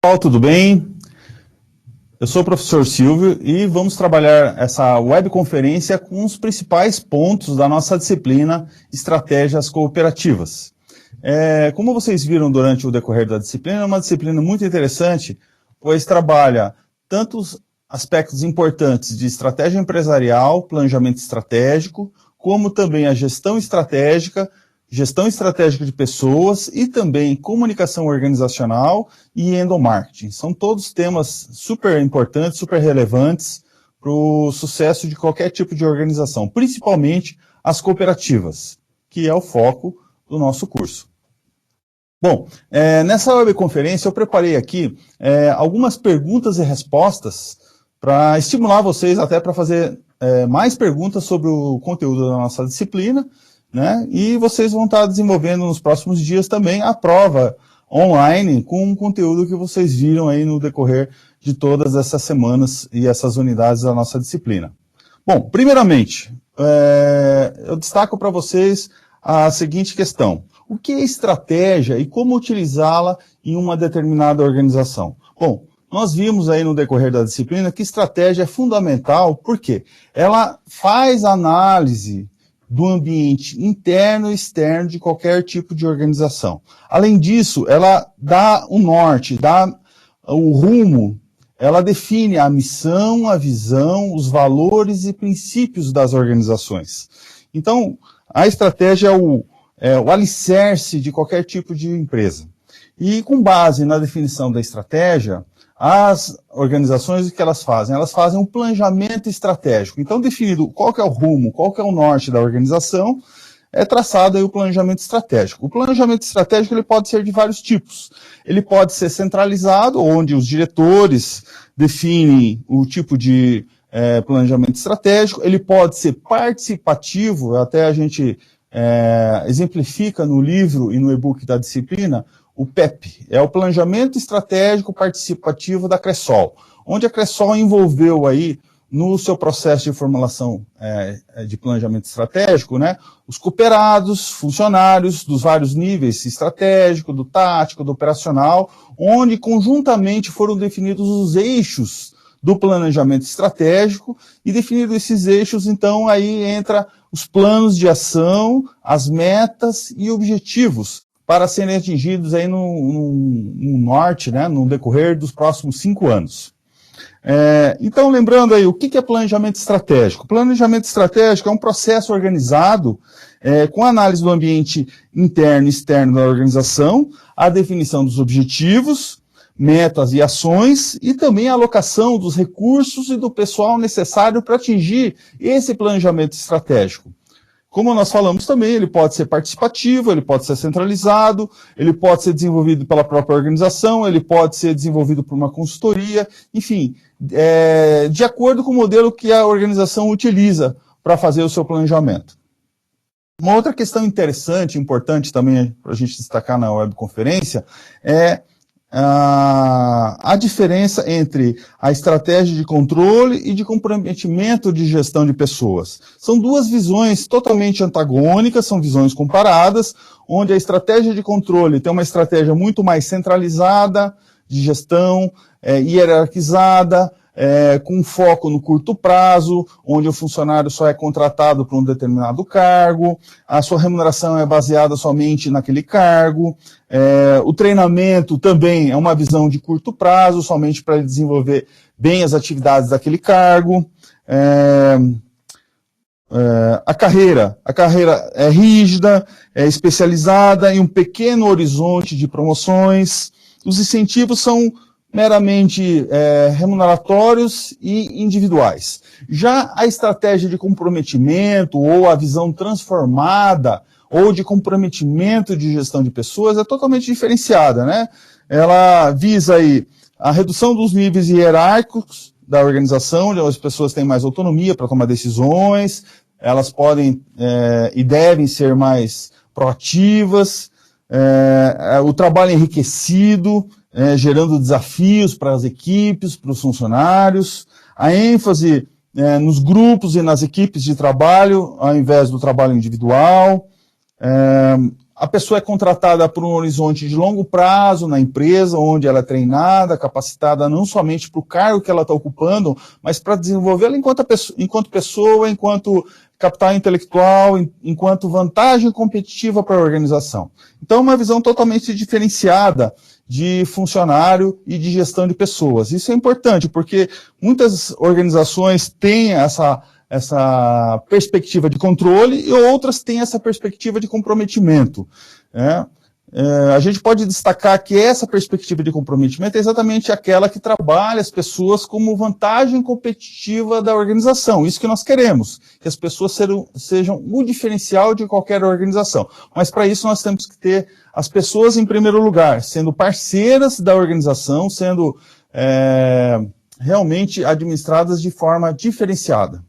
Pessoal, tudo bem? Eu sou o professor Silvio e vamos trabalhar essa webconferência com os principais pontos da nossa disciplina Estratégias Cooperativas. Como vocês viram durante o decorrer da disciplina, é uma disciplina muito interessante, pois trabalha tantos aspectos importantes de estratégia empresarial, planejamento estratégico, como também a gestão estratégica de pessoas e também comunicação organizacional e endomarketing. São todos temas super importantes, super relevantes para o sucesso de qualquer tipo de organização, principalmente as cooperativas, que é o foco do nosso curso. Bom, nessa webconferência eu preparei aqui algumas perguntas e respostas para estimular vocês até para fazer mais perguntas sobre o conteúdo da nossa disciplina, né? E vocês vão estar desenvolvendo nos próximos dias também a prova online com o conteúdo que vocês viram aí no decorrer de todas essas semanas e essas unidades da nossa disciplina. Bom, primeiramente, eu destaco para vocês a seguinte questão. O que é estratégia e como utilizá-la em uma determinada organização? Bom, nós vimos aí no decorrer da disciplina que estratégia é fundamental porque ela faz análise do ambiente interno e externo de qualquer tipo de organização. Além disso, ela dá o norte, dá o rumo, ela define a missão, a visão, os valores e princípios das organizações. Então, a estratégia é o alicerce de qualquer tipo de empresa. E com base na definição da estratégia, as organizações, o que elas fazem? Elas fazem um planejamento estratégico. Então, definido qual que é o rumo, qual que é o norte da organização, é traçado aí o planejamento estratégico. O planejamento estratégico ele pode ser de vários tipos. Ele pode ser centralizado, onde os diretores definem o tipo de planejamento estratégico. Ele pode ser participativo, até a gente exemplifica no livro e no e-book da disciplina, o PEP, é o Planejamento Estratégico Participativo da Cressol, onde a Cressol envolveu aí no seu processo de formulação de planejamento estratégico, né, os cooperados, funcionários dos vários níveis, estratégico, do tático, do operacional, onde conjuntamente foram definidos os eixos do planejamento estratégico e definidos esses eixos, então aí entra os planos de ação, as metas e objetivos para serem atingidos aí no norte, né, no decorrer dos próximos 5 anos. Então, lembrando aí, o que é planejamento estratégico? Planejamento estratégico é um processo organizado com análise do ambiente interno e externo da organização, a definição dos objetivos, metas e ações, e também a alocação dos recursos e do pessoal necessário para atingir esse planejamento estratégico. Como nós falamos também, ele pode ser participativo, ele pode ser centralizado, ele pode ser desenvolvido pela própria organização, ele pode ser desenvolvido por uma consultoria, enfim, de acordo com o modelo que a organização utiliza para fazer o seu planejamento. Uma outra questão interessante, importante também para a gente destacar na webconferência, é a diferença entre a estratégia de controle e de comprometimento de gestão de pessoas. São duas visões totalmente antagônicas, são visões comparadas, onde a estratégia de controle tem uma estratégia muito mais centralizada, de gestão, hierarquizada, com foco no curto prazo, onde o funcionário só é contratado para um determinado cargo, a sua remuneração é baseada somente naquele cargo, o treinamento também é uma visão de curto prazo, somente para ele desenvolver bem as atividades daquele cargo, a carreira é rígida, é especializada em um pequeno horizonte de promoções, os incentivos são meramente remuneratórios e individuais. Já a estratégia de comprometimento ou a visão transformada ou de comprometimento de gestão de pessoas é totalmente diferenciada, né? Ela visa aí a redução dos níveis hierárquicos da organização, onde as pessoas têm mais autonomia para tomar decisões, elas podem e devem ser mais proativas, o trabalho enriquecido, gerando desafios para as equipes, para os funcionários, a ênfase nos grupos e nas equipes de trabalho, ao invés do trabalho individual, a pessoa é contratada por um horizonte de longo prazo na empresa, onde ela é treinada, capacitada não somente para o cargo que ela está ocupando, mas para desenvolvê-la enquanto pessoa, enquanto capital intelectual, enquanto vantagem competitiva para a organização. Então, uma visão totalmente diferenciada de funcionário e de gestão de pessoas. Isso é importante, porque muitas organizações têm essa perspectiva de controle e outras têm essa perspectiva de comprometimento. A gente pode destacar que essa perspectiva de comprometimento é exatamente aquela que trabalha as pessoas como vantagem competitiva da organização. Isso que nós queremos, que as pessoas sejam o diferencial de qualquer organização. Mas para isso nós temos que ter as pessoas em primeiro lugar, sendo parceiras da organização, sendo realmente administradas de forma diferenciada.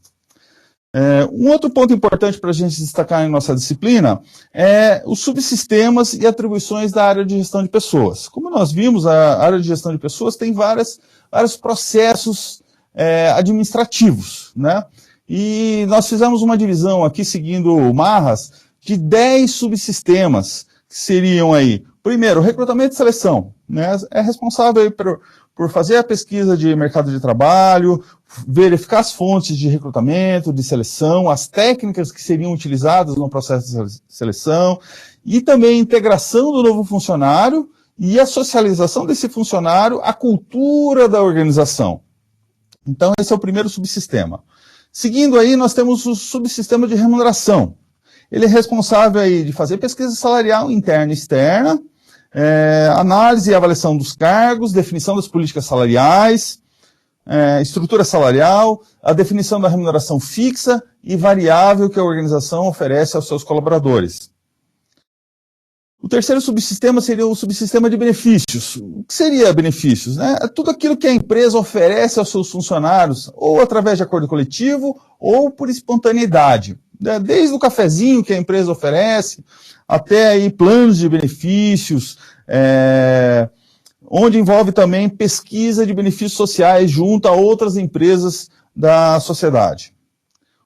Um outro ponto importante para a gente destacar em nossa disciplina é os subsistemas e atribuições da área de gestão de pessoas. Como nós vimos, a área de gestão de pessoas tem vários processos administrativos, né? E nós fizemos uma divisão aqui, seguindo o Marras, de 10 subsistemas, que seriam aí, primeiro, recrutamento e seleção, né? É responsável aí por fazer a pesquisa de mercado de trabalho, verificar as fontes de recrutamento, de seleção, as técnicas que seriam utilizadas no processo de seleção, e também a integração do novo funcionário e a socialização desse funcionário à cultura da organização. Então, esse é o primeiro subsistema. Seguindo aí, nós temos o subsistema de remuneração. Ele é responsável aí de fazer pesquisa salarial interna e externa, análise e avaliação dos cargos, definição das políticas salariais, estrutura salarial, a definição da remuneração fixa e variável que a organização oferece aos seus colaboradores. O terceiro subsistema seria o subsistema de benefícios. O que seria benefícios? É tudo aquilo que a empresa oferece aos seus funcionários, ou através de acordo coletivo, ou por espontaneidade. Desde o cafezinho que a empresa oferece, até aí planos de benefícios, onde envolve também pesquisa de benefícios sociais junto a outras empresas da sociedade.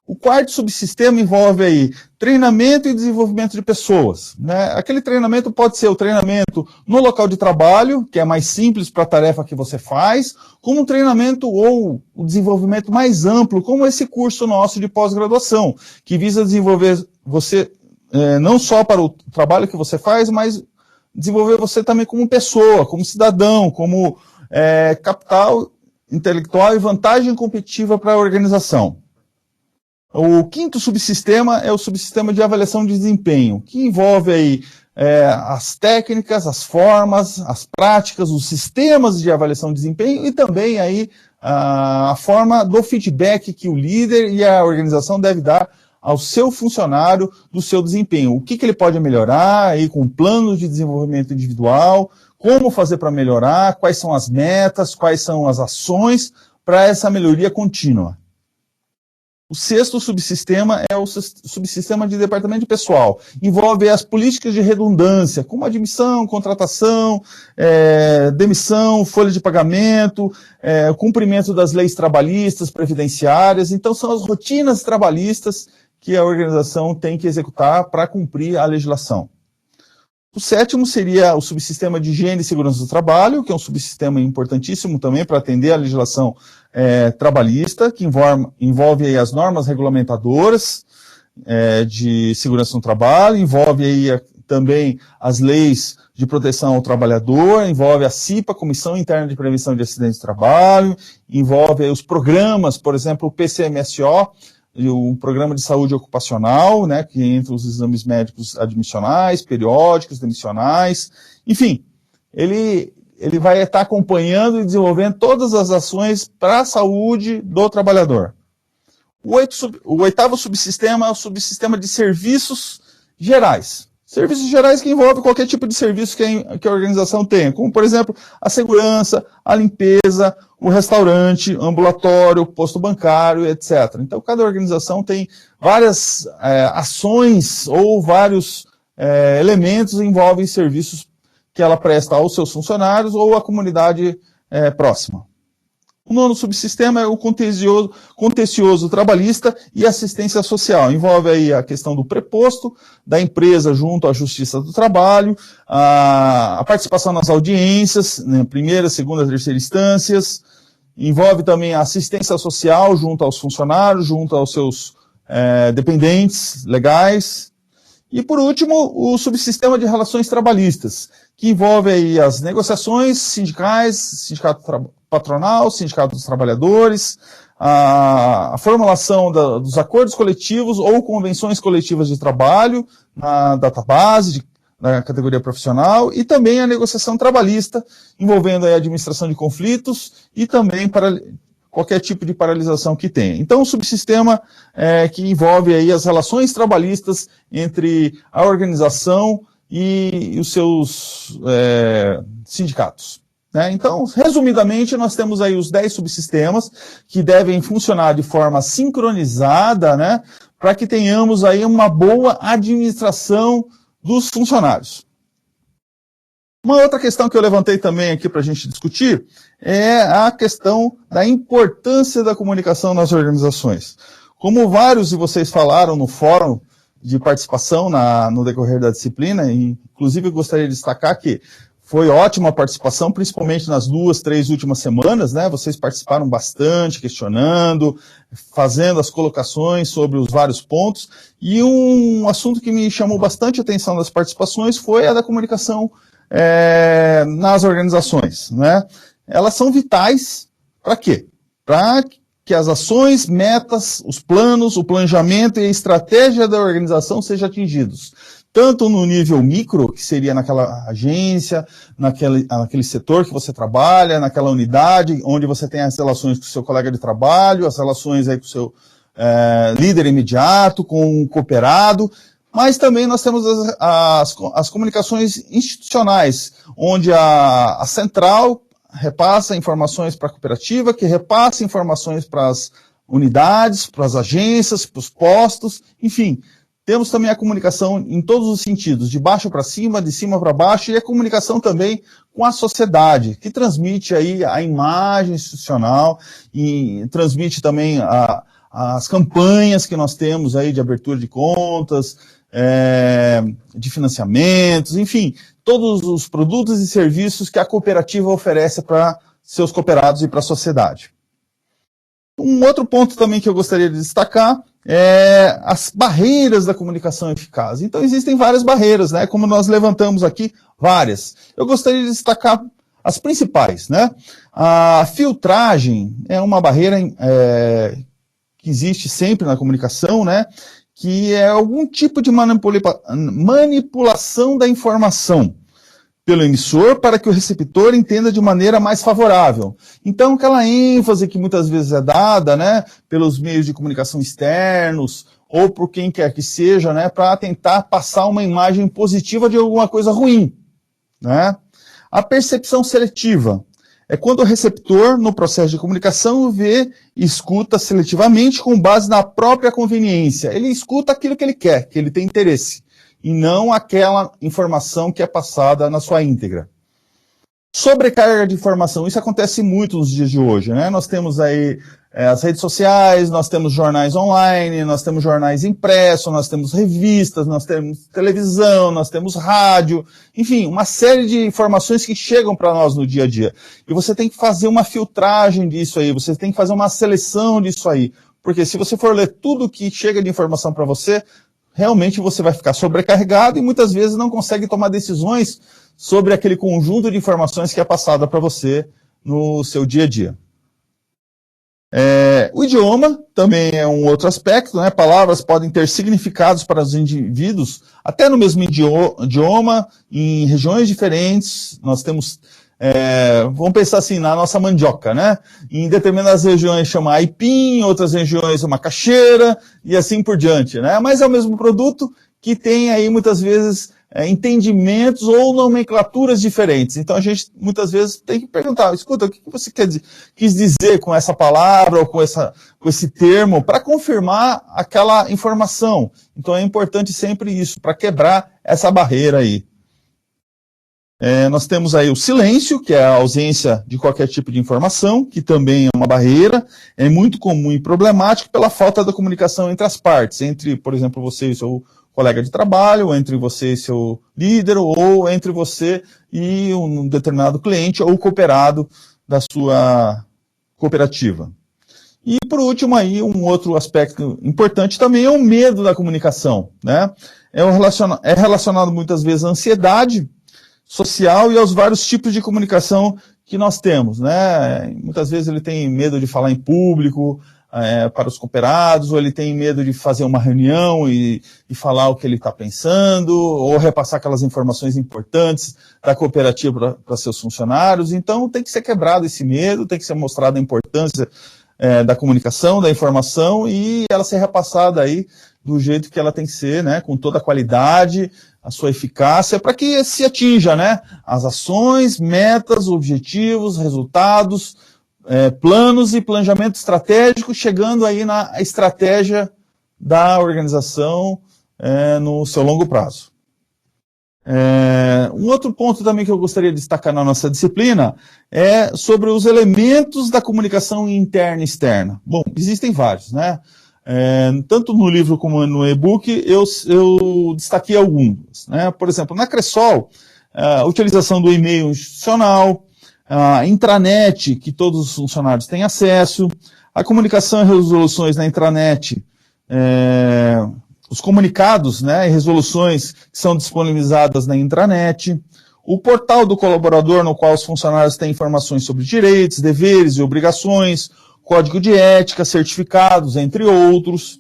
O quarto subsistema envolve aí treinamento e desenvolvimento de pessoas, né? Aquele treinamento pode ser o treinamento no local de trabalho, que é mais simples para a tarefa que você faz, como um treinamento ou o desenvolvimento mais amplo, como esse curso nosso de pós-graduação, que visa desenvolver você não só para o trabalho que você faz, mas desenvolver você também como pessoa, como cidadão, como capital intelectual e vantagem competitiva para a organização. O quinto subsistema é o subsistema de avaliação de desempenho, que envolve aí as técnicas, as formas, as práticas, os sistemas de avaliação de desempenho e também aí a forma do feedback que o líder e a organização deve dar ao seu funcionário do seu desempenho. O que ele pode melhorar aí com planos de desenvolvimento individual, como fazer para melhorar, quais são as metas, quais são as ações para essa melhoria contínua. O sexto subsistema é o subsistema de departamento de pessoal. Envolve as políticas de redundância, como admissão, contratação, demissão, folha de pagamento, cumprimento das leis trabalhistas, previdenciárias. Então, são as rotinas trabalhistas que a organização tem que executar para cumprir a legislação. O sétimo seria o subsistema de higiene e segurança do trabalho, que é um subsistema importantíssimo também para atender a legislação trabalhista, que envolve aí as normas regulamentadoras de segurança no trabalho, envolve aí também as leis de proteção ao trabalhador, envolve a CIPA, Comissão Interna de Prevenção de Acidentes de Trabalho, envolve aí os programas, por exemplo, o PCMSO, o Programa de Saúde Ocupacional, né, que entra os exames médicos admissionais, periódicos, demissionais, enfim, ele vai estar acompanhando e desenvolvendo todas as ações para a saúde do trabalhador. O oitavo subsistema é o subsistema de serviços gerais. Serviços gerais que envolvem qualquer tipo de serviço que a organização tenha, como, por exemplo, a segurança, a limpeza, o restaurante, ambulatório, o posto bancário, etc. Então, cada organização tem várias ações ou vários elementos que envolvem serviços que ela presta aos seus funcionários ou à comunidade próxima. O nono subsistema é o contencioso trabalhista e assistência social. Envolve aí a questão do preposto da empresa junto à Justiça do Trabalho, a participação nas audiências, né, primeira, segunda, terceira instâncias. Envolve também a assistência social junto aos funcionários, junto aos seus dependentes legais. E, por último, o subsistema de relações trabalhistas, que envolve aí as negociações sindicais, sindicato patronal, sindicato dos trabalhadores, a formulação dos acordos coletivos ou convenções coletivas de trabalho na database da categoria profissional e também a negociação trabalhista, envolvendo aí a administração de conflitos e também para qualquer tipo de paralisação que tenha. Então, o subsistema que envolve aí as relações trabalhistas entre a organização e os seus sindicatos. Né? Então, resumidamente, nós temos aí os 10 subsistemas que devem funcionar de forma sincronizada, né, para que tenhamos aí uma boa administração dos funcionários. Uma outra questão que eu levantei também aqui para a gente discutir é a questão da importância da comunicação nas organizações. Como vários de vocês falaram no fórum de participação no decorrer da disciplina, inclusive eu gostaria de destacar que foi ótima a participação, principalmente nas 2, 3 últimas semanas, né? Vocês participaram bastante, questionando, fazendo as colocações sobre os vários pontos. E um assunto que me chamou bastante a atenção das participações foi a da comunicação nas organizações, né? Elas são vitais para quê? Para que as ações, metas, os planos, o planejamento e a estratégia da organização sejam atingidos. Tanto no nível micro, que seria naquela agência, naquele setor que você trabalha, naquela unidade, onde você tem as relações com o seu colega de trabalho, as relações aí com o seu líder imediato, com o cooperado, mas também nós temos as comunicações institucionais, onde a central repassa informações para a cooperativa, que repassa informações para as unidades, para as agências, para os postos, enfim. Temos também a comunicação em todos os sentidos, de baixo para cima, de cima para baixo, e a comunicação também com a sociedade, que transmite aí a imagem institucional e transmite também as campanhas que nós temos aí de abertura de contas, de financiamentos, enfim, todos os produtos e serviços que a cooperativa oferece para seus cooperados e para a sociedade. Um outro ponto também que eu gostaria de destacar é as barreiras da comunicação eficaz. Então existem várias barreiras, né? Como nós levantamos aqui, várias. Eu gostaria de destacar as principais, né? A filtragem é uma barreira que existe sempre na comunicação, né? Que é algum tipo de manipulação da informação pelo emissor para que o receptor entenda de maneira mais favorável. Então, aquela ênfase que muitas vezes é dada, né, pelos meios de comunicação externos, ou por quem quer que seja, né, para tentar passar uma imagem positiva de alguma coisa ruim. Né? A percepção seletiva é quando o receptor, no processo de comunicação, vê e escuta seletivamente com base na própria conveniência. Ele escuta aquilo que ele quer, que ele tem interesse, e não aquela informação que é passada na sua íntegra. Sobrecarga de informação, isso acontece muito nos dias de hoje, né? Nós temos aí as redes sociais, nós temos jornais online, nós temos jornais impressos, nós temos revistas, nós temos televisão, nós temos rádio, enfim, uma série de informações que chegam para nós no dia a dia. E você tem que fazer uma filtragem disso aí, você tem que fazer uma seleção disso aí, porque se você for ler tudo que chega de informação para você, realmente você vai ficar sobrecarregado e muitas vezes não consegue tomar decisões sobre aquele conjunto de informações que é passada para você no seu dia a dia. O idioma também é um outro aspecto, né? Palavras podem ter significados para os indivíduos, até no mesmo idioma, em regiões diferentes. Nós temos, vamos pensar assim, na nossa mandioca, né? Em determinadas regiões chama aipim, em outras regiões é macaxeira, e assim por diante, né? Mas é o mesmo produto que tem aí muitas vezes entendimentos ou nomenclaturas diferentes. Então a gente muitas vezes tem que perguntar, escuta, o que você quis dizer com essa palavra ou com esse termo para confirmar aquela informação. Então é importante sempre isso, para quebrar essa barreira aí. Nós temos aí o silêncio, que é a ausência de qualquer tipo de informação, que também é uma barreira, é muito comum e problemático pela falta da comunicação entre as partes, entre, por exemplo, você e seu colega de trabalho, ou entre você e seu líder, ou entre você e um determinado cliente ou cooperado da sua cooperativa. E, por último, aí, um outro aspecto importante também é o medo da comunicação, né? É relacionado muitas vezes à ansiedade social e aos vários tipos de comunicação que nós temos, né? Muitas vezes ele tem medo de falar em público para os cooperados, ou ele tem medo de fazer uma reunião e falar o que ele está pensando, ou repassar aquelas informações importantes da cooperativa para seus funcionários. Então tem que ser quebrado esse medo, tem que ser mostrada a importância da comunicação, da informação, e ela ser repassada aí do jeito que ela tem que ser, né? Com toda a qualidade, a sua eficácia, para que se atinja, né, as ações, metas, objetivos, resultados, planos e planejamento estratégico, chegando aí na estratégia da organização no seu longo prazo. Um outro ponto também que eu gostaria de destacar na nossa disciplina é sobre os elementos da comunicação interna e externa. Bom, existem vários, né? Tanto no livro como no e-book, eu destaquei alguns, né? Por exemplo, na Cressol, a utilização do e-mail institucional, a intranet, que todos os funcionários têm acesso, a comunicação e resoluções na intranet, os comunicados, né, e resoluções que são disponibilizadas na intranet, o portal do colaborador, no qual os funcionários têm informações sobre direitos, deveres e obrigações, código de ética, certificados, entre outros,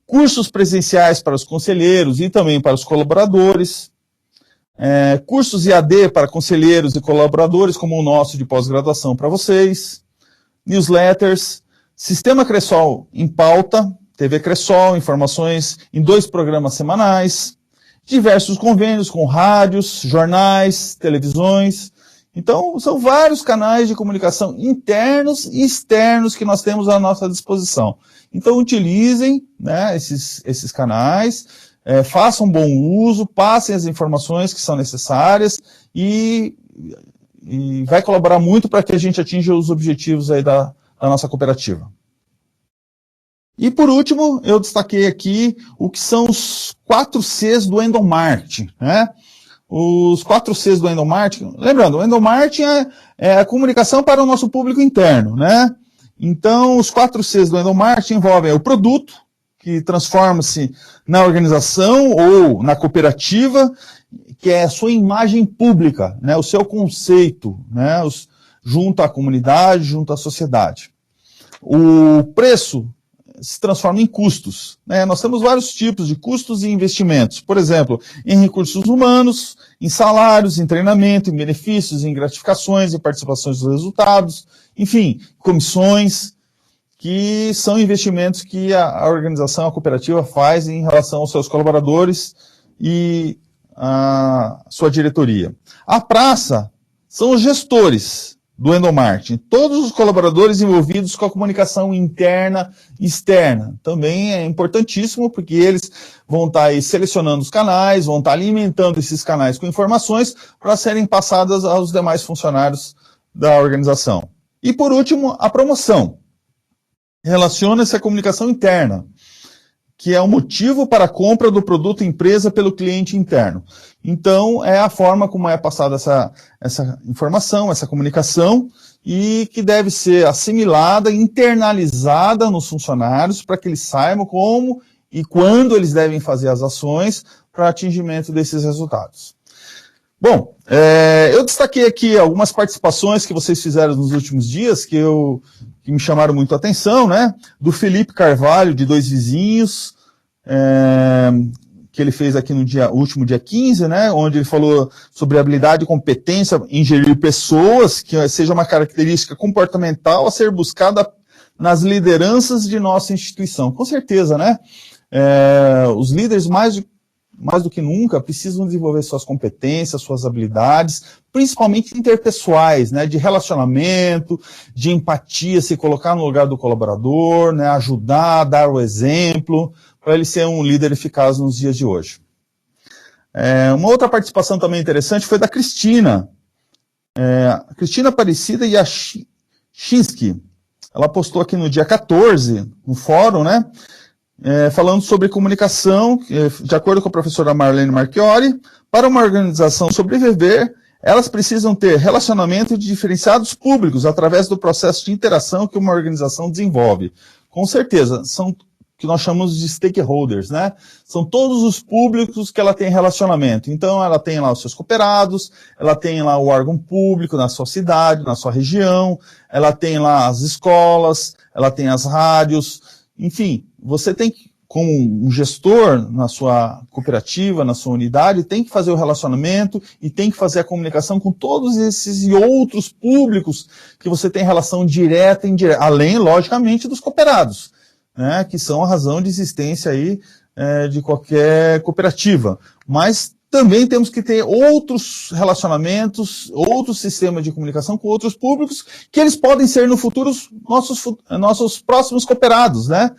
cursos presenciais para os conselheiros e também para os colaboradores, cursos IAD para conselheiros e colaboradores, como o nosso de pós-graduação para vocês, newsletters, Sistema Cressol em pauta, TV Cressol, informações em 2 programas semanais, diversos convênios com rádios, jornais, televisões. Então, são vários canais de comunicação internos e externos que nós temos à nossa disposição. Então, utilizem, né, esses canais, façam bom uso, passem as informações que são necessárias e vai colaborar muito para que a gente atinja os objetivos aí da nossa cooperativa. E, por último, eu destaquei aqui o que são os 4 Cs do endomarketing, né? Os 4 Cs do endomarketing, lembrando, o endomarketing é a comunicação para o nosso público interno, né? Então, os 4 Cs do endomarketing envolvem o produto, que transforma-se na organização ou na cooperativa, que é a sua imagem pública, né? O seu conceito, né? Junto à comunidade, junto à sociedade. O preço se transforma em custos, né? Nós temos vários tipos de custos e investimentos, por exemplo, em recursos humanos, em salários, em treinamento, em benefícios, em gratificações, em participações dos resultados, enfim, comissões, que são investimentos que a organização, a cooperativa faz em relação aos seus colaboradores e a sua diretoria. A praça são os gestores do endomarketing, todos os colaboradores envolvidos com a comunicação interna e externa. Também é importantíssimo, porque eles vão estar aí selecionando os canais, vão estar alimentando esses canais com informações para serem passadas aos demais funcionários da organização. E, por último, a promoção. Relaciona-se à comunicação interna, que é o motivo para a compra do produto empresa pelo cliente interno. Então, é a forma como é passada essa informação, essa comunicação, e que deve ser assimilada, internalizada nos funcionários, para que eles saibam como e quando eles devem fazer as ações para atingimento desses resultados. Bom, eu destaquei aqui algumas participações que vocês fizeram nos últimos dias, que me chamaram muito a atenção, né? Do Felipe Carvalho, de Dois Vizinhos, que ele fez aqui no último dia 15, né? Onde ele falou sobre habilidade e competência em gerir pessoas, que seja uma característica comportamental a ser buscada nas lideranças de nossa instituição. Com certeza, né? Os líderes mais do que nunca, precisam desenvolver suas competências, suas habilidades, principalmente interpessoais, né, de relacionamento, de empatia, se colocar no lugar do colaborador, né, ajudar, dar o exemplo, para ele ser um líder eficaz nos dias de hoje. Uma outra participação também interessante foi da Cristina. Cristina Aparecida Yashinsky. Ela postou aqui no dia 14, no fórum, né? Falando sobre comunicação, de acordo com a professora Marlene Marchiori, para uma organização sobreviver, elas precisam ter relacionamento de diferenciados públicos através do processo de interação que uma organização desenvolve. Com certeza, são que nós chamamos de stakeholders, né? São todos os públicos que ela tem relacionamento. Então, ela tem lá os seus cooperados, ela tem lá o órgão público na sua cidade, na sua região, ela tem lá as escolas, ela tem as rádios, enfim, você tem que, como um gestor na sua cooperativa, na sua unidade, tem que fazer o relacionamento e tem que fazer a comunicação com todos esses e outros públicos que você tem relação direta e indireta, além, logicamente, dos cooperados, né, que são a razão de existência aí, de qualquer cooperativa. Mas também temos que ter outros relacionamentos, outros sistemas de comunicação com outros públicos, que eles podem ser no futuro nossos próximos cooperados, né?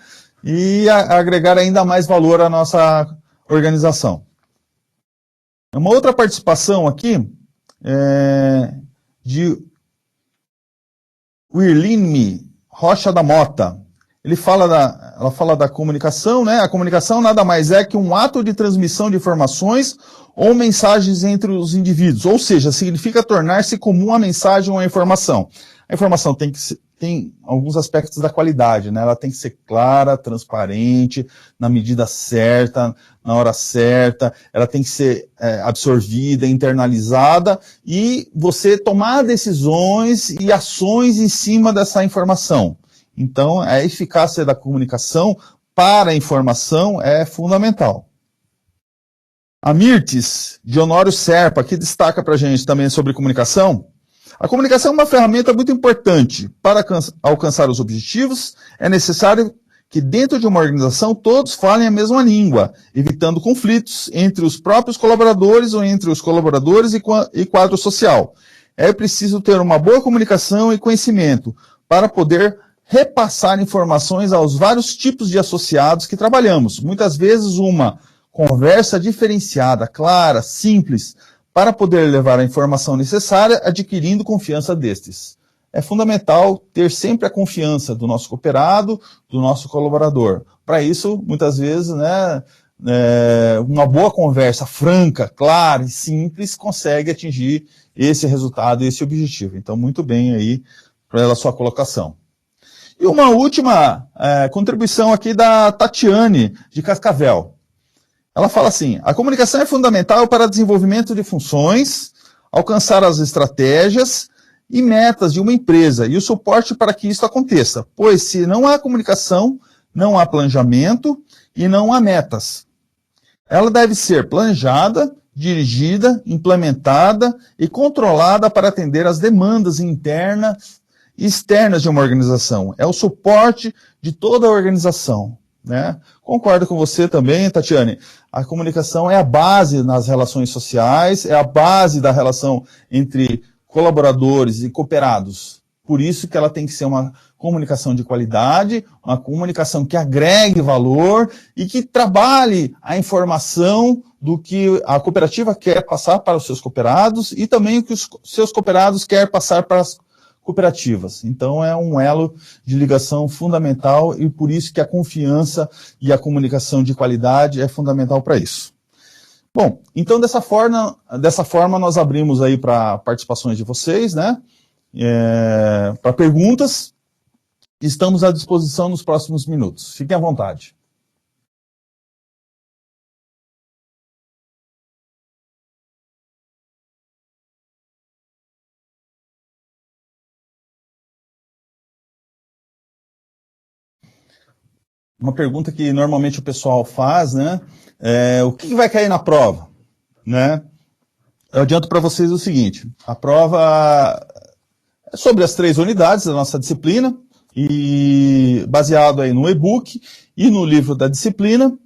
E agregar ainda mais valor à nossa organização. Uma outra participação aqui de Wirline Rocha da Mota. Ela fala da comunicação, né? A comunicação nada mais é que um ato de transmissão de informações ou mensagens entre os indivíduos, ou seja, significa tornar-se comum a mensagem ou a informação. A informação tem alguns aspectos da qualidade, né? Ela tem que ser clara, transparente, na medida certa, na hora certa, ela tem que ser absorvida, internalizada, e você tomar decisões e ações em cima dessa informação. Então, a eficácia da comunicação para a informação é fundamental. A Mirtes, de Honório Serpa, que destaca para a gente também sobre comunicação. A comunicação é uma ferramenta muito importante. Para alcançar os objetivos, é necessário que dentro de uma organização todos falem a mesma língua, evitando conflitos entre os próprios colaboradores ou entre os colaboradores e quadro social. É preciso ter uma boa comunicação e conhecimento para poder repassar informações aos vários tipos de associados que trabalhamos. Muitas vezes uma conversa diferenciada, clara, simples, para poder levar a informação necessária, adquirindo confiança destes. É fundamental ter sempre a confiança do nosso cooperado, do nosso colaborador. Para isso, muitas vezes, né, uma boa conversa franca, clara e simples consegue atingir esse resultado, esse objetivo. Então, muito bem aí pela sua colocação. E uma última contribuição aqui da Tatiane, de Cascavel. Ela fala assim: a comunicação é fundamental para o desenvolvimento de funções, alcançar as estratégias e metas de uma empresa e o suporte para que isso aconteça, pois se não há comunicação, não há planejamento e não há metas. Ela deve ser planejada, dirigida, implementada e controlada para atender às demandas internas e externas de uma organização. É o suporte de toda a organização, né? Concordo com você também, Tatiane. A comunicação é a base nas relações sociais, é a base da relação entre colaboradores e cooperados. Por isso que ela tem que ser uma comunicação de qualidade, uma comunicação que agregue valor e que trabalhe a informação do que a cooperativa quer passar para os seus cooperados e também o que os seus cooperados querem passar para as cooperativas. Então é um elo de ligação fundamental e por isso que a confiança e a comunicação de qualidade é fundamental para isso. Bom, então dessa forma nós abrimos aí para participações de vocês, né? Para perguntas. Estamos à disposição nos próximos minutos. Fiquem à vontade. Uma pergunta que normalmente o pessoal faz, né? O que vai cair na prova, né? Eu adianto para vocês o seguinte: a prova é sobre as 3 unidades da nossa disciplina e baseado aí no e-book e no livro da disciplina.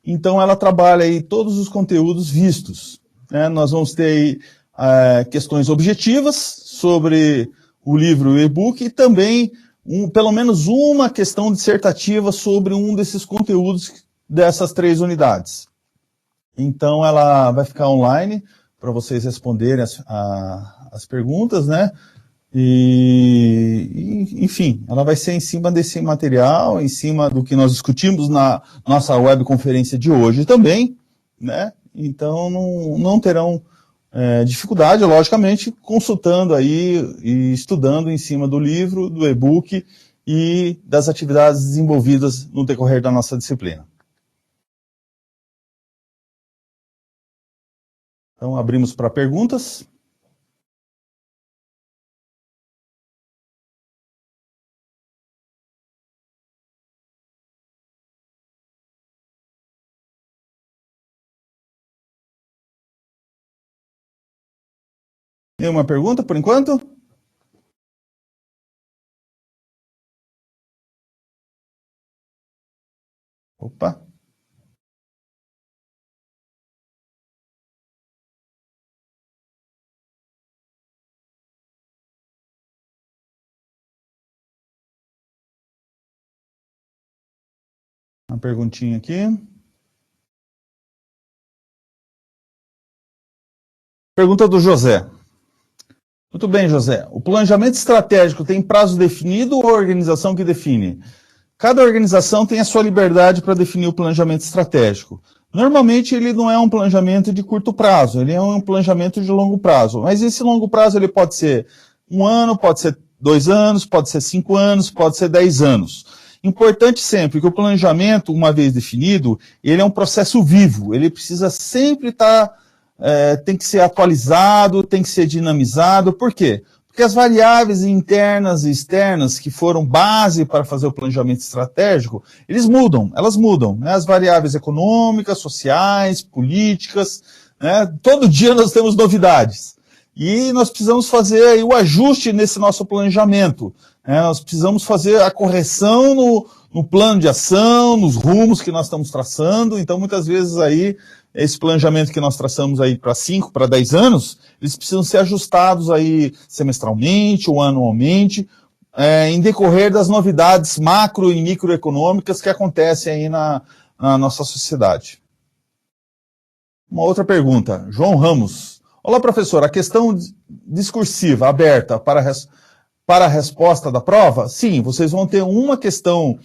Então ela trabalha aí todos os conteúdos vistos, né? Nós vamos ter aí, questões objetivas sobre o livro e o e-book e também pelo menos uma questão dissertativa sobre um desses conteúdos dessas 3 unidades. Então, ela vai ficar online para vocês responderem as perguntas, né? Enfim, ela vai ser em cima desse material, em cima do que nós discutimos na nossa webconferência de hoje também, né? Então, não terão dificuldade, logicamente, consultando aí e estudando em cima do livro, do e-book e das atividades desenvolvidas no decorrer da nossa disciplina. Então, abrimos para perguntas. Nenhuma pergunta, por enquanto? Opa. Uma perguntinha aqui. Pergunta do José. Muito bem, José. O planejamento estratégico tem prazo definido ou a organização que define? Cada organização tem a sua liberdade para definir o planejamento estratégico. Normalmente ele não é um planejamento de curto prazo, ele é um planejamento de longo prazo. Mas esse longo prazo ele pode ser 1 ano, pode ser 2 anos, pode ser 5 anos, pode ser 10 anos. Importante sempre que o planejamento, uma vez definido, ele é um processo vivo, ele precisa sempre estar, tem que ser atualizado, tem que ser dinamizado. Por quê? Porque as variáveis internas e externas que foram base para fazer o planejamento estratégico, elas mudam, né? As variáveis econômicas, sociais, políticas, né? Todo dia nós temos novidades. E nós precisamos fazer aí o ajuste nesse nosso planejamento, né? Nós precisamos fazer a correção no plano de ação, nos rumos que nós estamos traçando. Então, muitas vezes aí, esse planejamento que nós traçamos aí para 5, para 10 anos, eles precisam ser ajustados aí semestralmente ou anualmente, em decorrer das novidades macro e microeconômicas que acontecem aí na nossa sociedade. Uma outra pergunta, João Ramos. Olá, professor, a questão discursiva aberta para a resposta da prova? Sim, vocês vão ter uma questão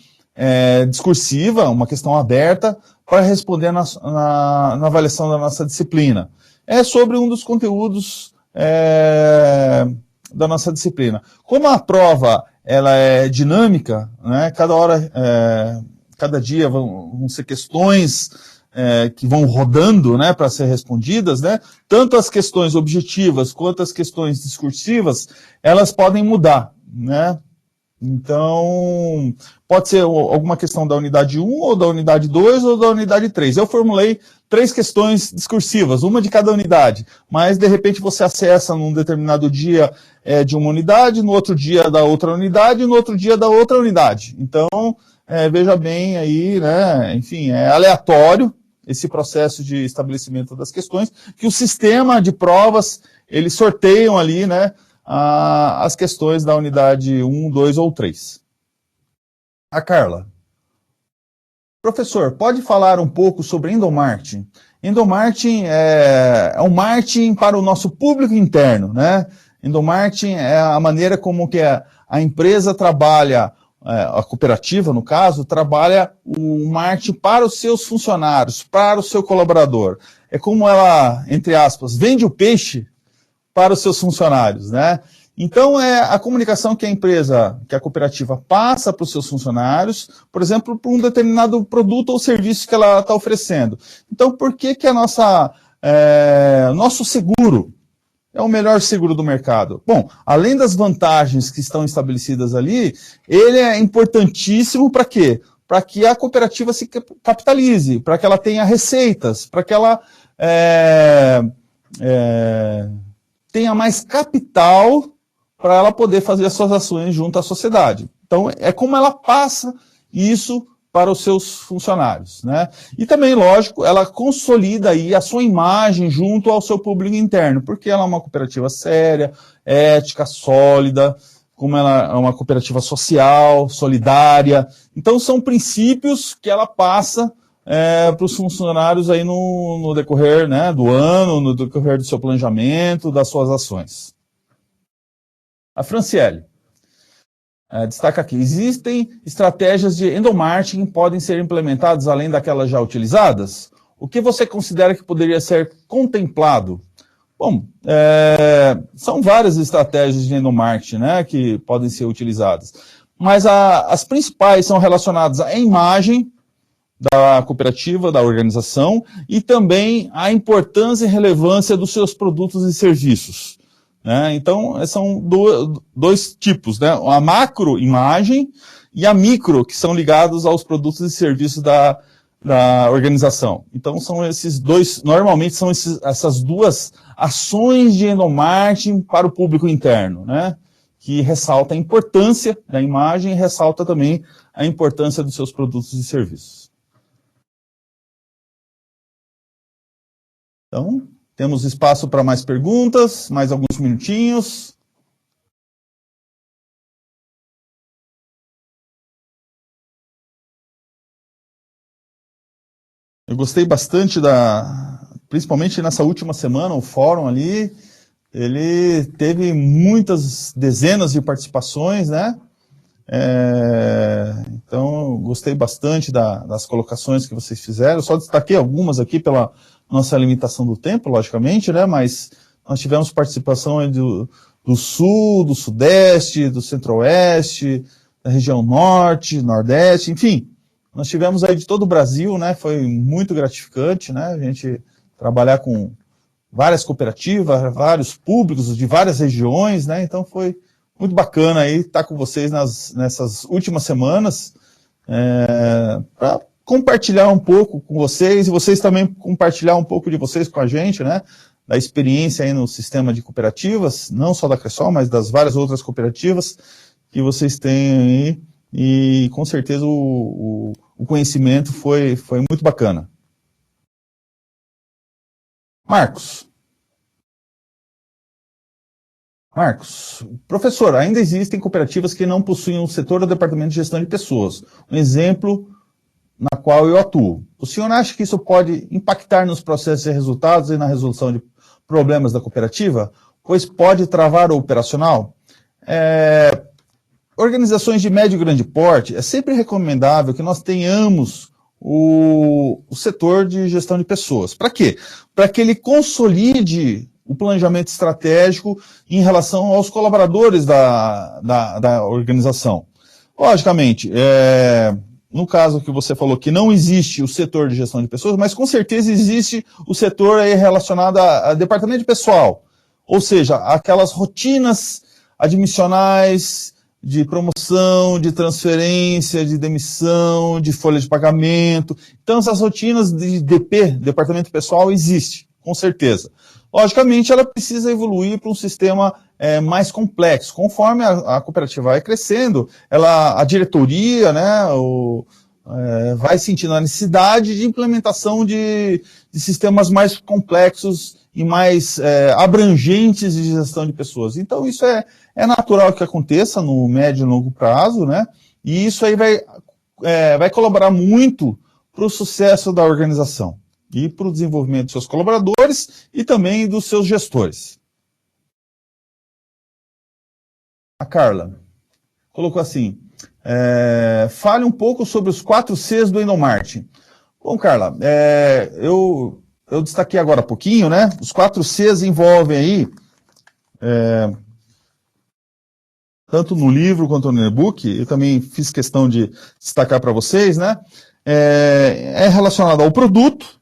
discursiva, uma questão aberta, para responder na avaliação da nossa disciplina. É sobre um dos conteúdos da nossa disciplina. Como a prova ela é dinâmica, né, cada dia vão ser questões que vão rodando, né, para ser respondidas, né, tanto as questões objetivas quanto as questões discursivas, elas podem mudar, né. Então, pode ser alguma questão da unidade 1, ou da unidade 2, ou da unidade 3. Eu formulei 3 questões discursivas, uma de cada unidade, mas de repente você acessa num determinado dia de uma unidade, no outro dia da outra unidade, no outro dia da outra unidade. Então, veja bem aí, né, enfim, é aleatório esse processo de estabelecimento das questões, que o sistema de provas, eles sorteiam ali, né, as questões da unidade 1, 2 ou 3. A Carla. Professor, pode falar um pouco sobre endomarketing? Endomarketing é um marketing para o nosso público interno, né? Endomarketing é a maneira como que a empresa trabalha, a cooperativa, no caso, trabalha o marketing para os seus funcionários, para o seu colaborador. É como ela, entre aspas, vende o peixe para os seus funcionários, né? Então, é a comunicação que a cooperativa passa para os seus funcionários, por exemplo, para um determinado produto ou serviço que ela está oferecendo. Então, por que nosso seguro é o melhor seguro do mercado? Bom, além das vantagens que estão estabelecidas ali, ele é importantíssimo para quê? Para que a cooperativa se capitalize, para que ela tenha receitas, para que ela tenha mais capital para ela poder fazer as suas ações junto à sociedade. Então, é como ela passa isso para os seus funcionários, né? E também, lógico, ela consolida aí a sua imagem junto ao seu público interno, porque ela é uma cooperativa séria, ética, sólida, como ela é uma cooperativa social, solidária. Então, são princípios que ela passa para os funcionários aí no decorrer, né, do ano, no decorrer do seu planejamento, das suas ações. A Franciele destaca aqui: existem estratégias de endomarketing que podem ser implementadas além daquelas já utilizadas? O que você considera que poderia ser contemplado? Bom, são várias estratégias de endomarketing, né, que podem ser utilizadas, mas as principais são relacionadas à imagem da cooperativa, da organização, e também à importância e relevância dos seus produtos e serviços, né? Então, são dois tipos, né? A macro-imagem e a micro, que são ligados aos produtos e serviços da organização. Então, são esses dois, normalmente são essas duas ações de endomarketing para o público interno, né? Que ressalta a importância da imagem e ressalta também a importância dos seus produtos e serviços. Então, temos espaço para mais perguntas, mais alguns minutinhos. Eu gostei bastante principalmente nessa última semana, o fórum ali, ele teve muitas dezenas de participações, né? Então, gostei bastante das colocações que vocês fizeram. Eu só destaquei algumas aqui pela nossa limitação do tempo, logicamente, né? Mas nós tivemos participação do Sul, do Sudeste, do Centro-Oeste, da região Norte, Nordeste, enfim. Nós tivemos aí de todo o Brasil, né? Foi muito gratificante, né? A gente trabalhar com várias cooperativas, vários públicos de várias regiões, né? Então foi muito bacana aí estar com vocês nessas últimas semanas, para compartilhar um pouco com vocês, e vocês também compartilhar um pouco de vocês com a gente, né? Da experiência aí no sistema de cooperativas, não só da Cressol, mas das várias outras cooperativas que vocês têm aí, e com certeza o conhecimento foi muito bacana. Marcos, professor, ainda existem cooperativas que não possuem um setor ou departamento de gestão de pessoas. Um exemplo na qual eu atuo. O senhor acha que isso pode impactar nos processos e resultados e na resolução de problemas da cooperativa? Pois pode travar o operacional? Organizações de médio e grande porte, é sempre recomendável que nós tenhamos o setor de gestão de pessoas. Para quê? Para que ele consolide o planejamento estratégico em relação aos colaboradores da organização. Logicamente, no caso que você falou que não existe o setor de gestão de pessoas, mas com certeza existe o setor aí relacionado a departamento de pessoal, ou seja, aquelas rotinas admissionais de promoção, de transferência, de demissão, de folha de pagamento. Então, essas rotinas de DP, departamento pessoal, existem, com certeza. Logicamente, ela precisa evoluir para um sistema mais complexo. Conforme a cooperativa vai crescendo, a diretoria, né, vai sentindo a necessidade de implementação de sistemas mais complexos e mais abrangentes de gestão de pessoas. Então, isso é natural que aconteça no médio e longo prazo, né? E isso aí vai colaborar muito para o sucesso da organização e para o desenvolvimento dos seus colaboradores e também dos seus gestores. A Carla colocou assim: fale um pouco sobre os 4 Cs do endomarketing. Bom, Carla, eu destaquei agora há pouquinho, né? Os 4 Cs envolvem aí, tanto no livro quanto no e-book, eu também fiz questão de destacar para vocês, né? É relacionado ao produto,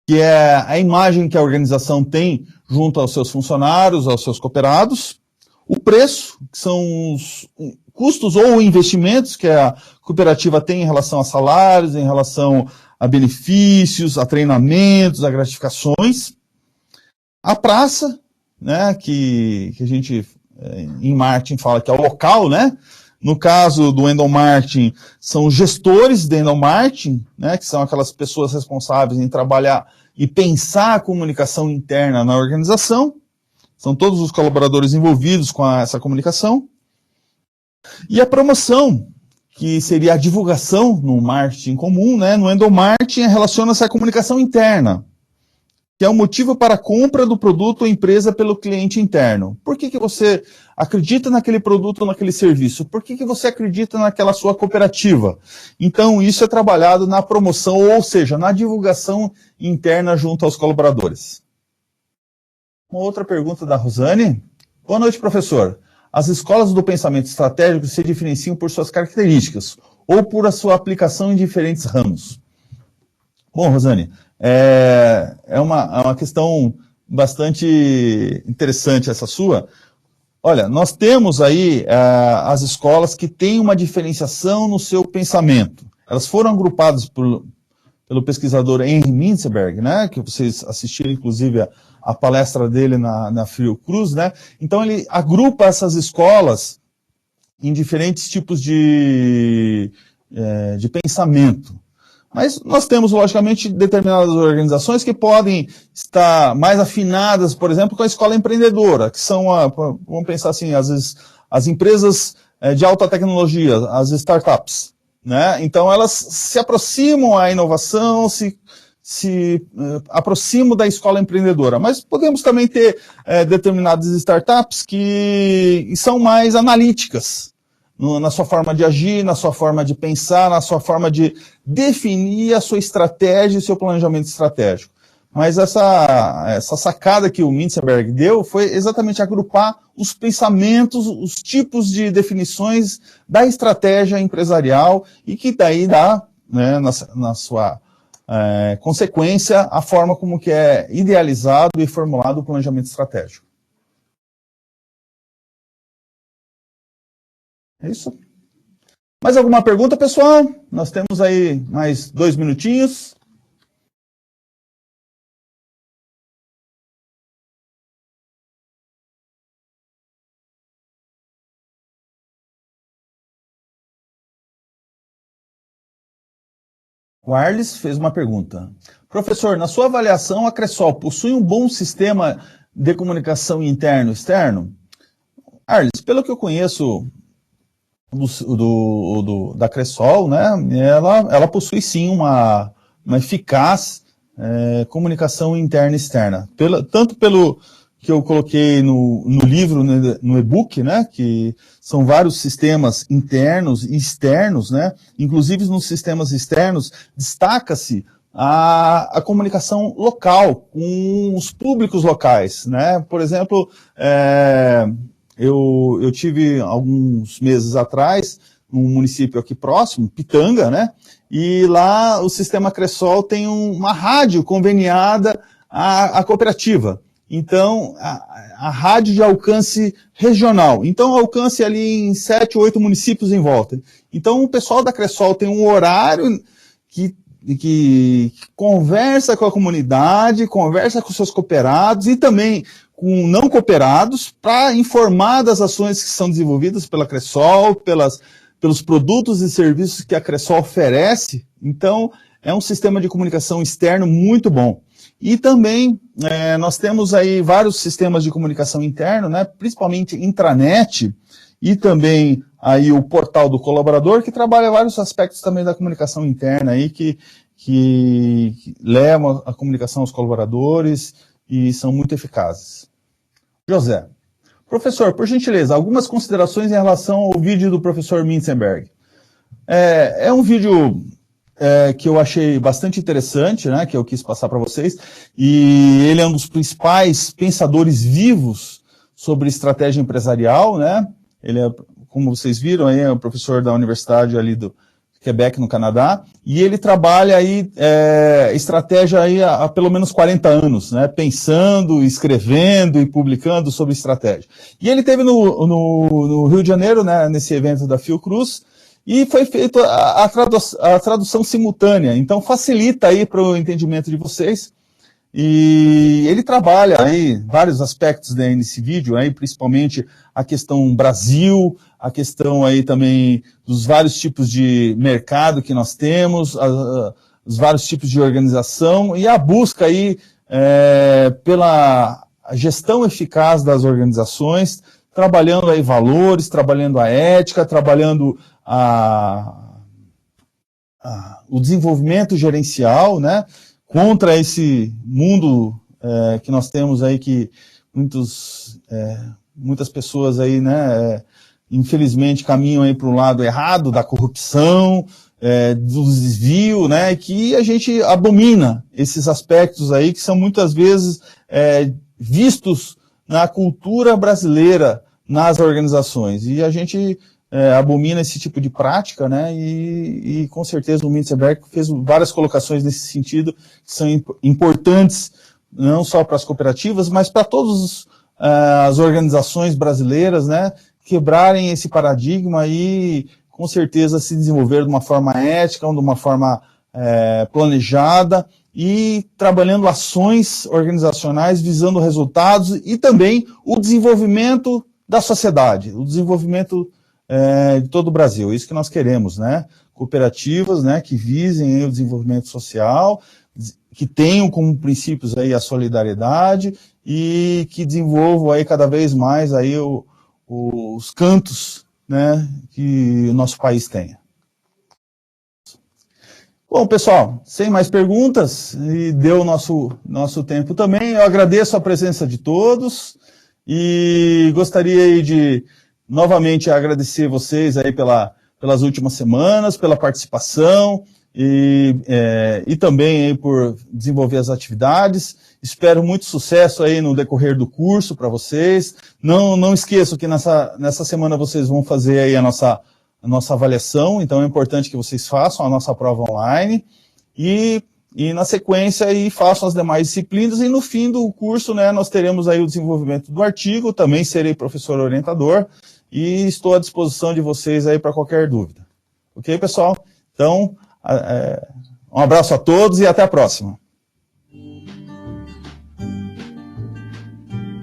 que é a imagem que a organização tem junto aos seus funcionários, aos seus cooperados. O preço, que são os custos ou investimentos que a cooperativa tem em relação a salários, em relação a benefícios, a treinamentos, a gratificações. A praça, né, que a gente em marketing fala que é o local, né? No caso do endomarketing, são os gestores de endomarketing, né, que são aquelas pessoas responsáveis em trabalhar e pensar a comunicação interna na organização. São todos os colaboradores envolvidos com essa comunicação. E a promoção, que seria a divulgação no marketing comum, né? No endomarketing relaciona-se à comunicação interna, que é o motivo para a compra do produto ou empresa pelo cliente interno. Por que você acredita naquele produto ou naquele serviço? Por que você acredita naquela sua cooperativa? Então, isso é trabalhado na promoção, ou seja, na divulgação interna junto aos colaboradores. Uma outra pergunta da Rosane. Boa noite, professor. As escolas do pensamento estratégico se diferenciam por suas características ou por a sua aplicação em diferentes ramos? Bom, Rosane, é uma questão bastante interessante essa sua. Olha, nós temos aí as escolas que têm uma diferenciação no seu pensamento. Elas foram agrupadas pelo pesquisador Henry Mintzberg, né, que vocês assistiram, inclusive, a palestra dele na Fiocruz, né? Então, ele agrupa essas escolas em diferentes tipos de pensamento. Mas nós temos, logicamente, determinadas organizações que podem estar mais afinadas, por exemplo, com a escola empreendedora, que são, vamos pensar assim, às vezes, as empresas de alta tecnologia, as startups, né? Então, elas se aproximam à inovação, se aproximam da escola empreendedora. Mas podemos também ter determinadas startups que são mais analíticas, na sua forma de agir, na sua forma de pensar, na sua forma de definir a sua estratégia e seu planejamento estratégico. Mas essa sacada que o Mintzberg deu foi exatamente agrupar os pensamentos, os tipos de definições da estratégia empresarial e que daí dá, né, na sua consequência, a forma como que é idealizado e formulado o planejamento estratégico. É isso. Mais alguma pergunta, pessoal? Nós temos aí mais 2 minutinhos. O Arles fez uma pergunta. Professor, na sua avaliação, a Cressol possui um bom sistema de comunicação interno e externo? Arles, pelo que eu conheço da Cressol, né, ela possui sim uma eficaz comunicação interna e externa. Tanto pelo que eu coloquei no livro, no e-book, né, que são vários sistemas internos e externos, né, inclusive nos sistemas externos destaca-se a comunicação local, com os públicos locais, né, por exemplo, eu tive alguns meses atrás, num município aqui próximo, Pitanga, né? E lá o sistema Cressol tem uma rádio conveniada à cooperativa. Então, a rádio de alcance regional. Então, alcance ali em 7, 8 municípios em volta. Então, o pessoal da Cressol tem um horário que conversa com a comunidade, conversa com seus cooperados e também com não cooperados para informar das ações que são desenvolvidas pela Cressol, pelos produtos e serviços que a Cressol oferece. Então, é um sistema de comunicação externo muito bom. E também nós temos aí vários sistemas de comunicação interno, né, principalmente intranet, e também aí o portal do colaborador, que trabalha vários aspectos também da comunicação interna aí, que levam a comunicação aos colaboradores e são muito eficazes. José. Professor, por gentileza, algumas considerações em relação ao vídeo do professor Mintzberg. É um vídeo que eu achei bastante interessante, né, que eu quis passar para vocês, e ele é um dos principais pensadores vivos sobre estratégia empresarial, né? Ele é, como vocês viram, aí é um professor da Universidade ali do Quebec, no Canadá, e ele trabalha aí estratégia aí há pelo menos 40 anos, né, pensando, escrevendo e publicando sobre estratégia. E ele esteve no Rio de Janeiro, né, nesse evento da Fiocruz, e foi feita a tradução simultânea, então facilita aí para o entendimento de vocês. E ele trabalha aí vários aspectos nesse vídeo, aí, principalmente a questão Brasil, a questão aí também dos vários tipos de mercado que nós temos, os vários tipos de organização e a busca aí pela gestão eficaz das organizações, trabalhando aí valores, trabalhando a ética, trabalhando o desenvolvimento gerencial, né, contra esse mundo que nós temos aí, que muitas pessoas aí, né, infelizmente caminham aí para o lado errado da corrupção, do desvio, né, que a gente abomina esses aspectos aí, que são muitas vezes vistos na cultura brasileira, nas organizações, e a gente abomina esse tipo de prática, né, e com certeza o Mintzberg fez várias colocações nesse sentido, que são importantes, não só para as cooperativas, mas para todas as organizações brasileiras, né, quebrarem esse paradigma e, com certeza, se desenvolver de uma forma ética, de uma forma planejada, e trabalhando ações organizacionais visando resultados e também o desenvolvimento da sociedade, o desenvolvimento de todo o Brasil. Isso que nós queremos, né? Cooperativas, né, que visem aí o desenvolvimento social, que tenham como princípios aí a solidariedade e que desenvolvam aí cada vez mais aí os cantos, né, que o nosso país tenha. Bom, pessoal, sem mais perguntas, e deu o nosso tempo também, eu agradeço a presença de todos e gostaria aí de novamente agradecer vocês aí pelas últimas semanas, pela participação e também aí por desenvolver as atividades. Espero muito sucesso aí no decorrer do curso para vocês. Não esqueçam que nessa semana vocês vão fazer aí a nossa avaliação, então é importante que vocês façam a nossa prova online e na sequência aí façam as demais disciplinas, e no fim do curso, né, nós teremos aí o desenvolvimento do artigo, também serei professor orientador e estou à disposição de vocês aí para qualquer dúvida. Ok, pessoal? Então, um abraço a todos e até a próxima.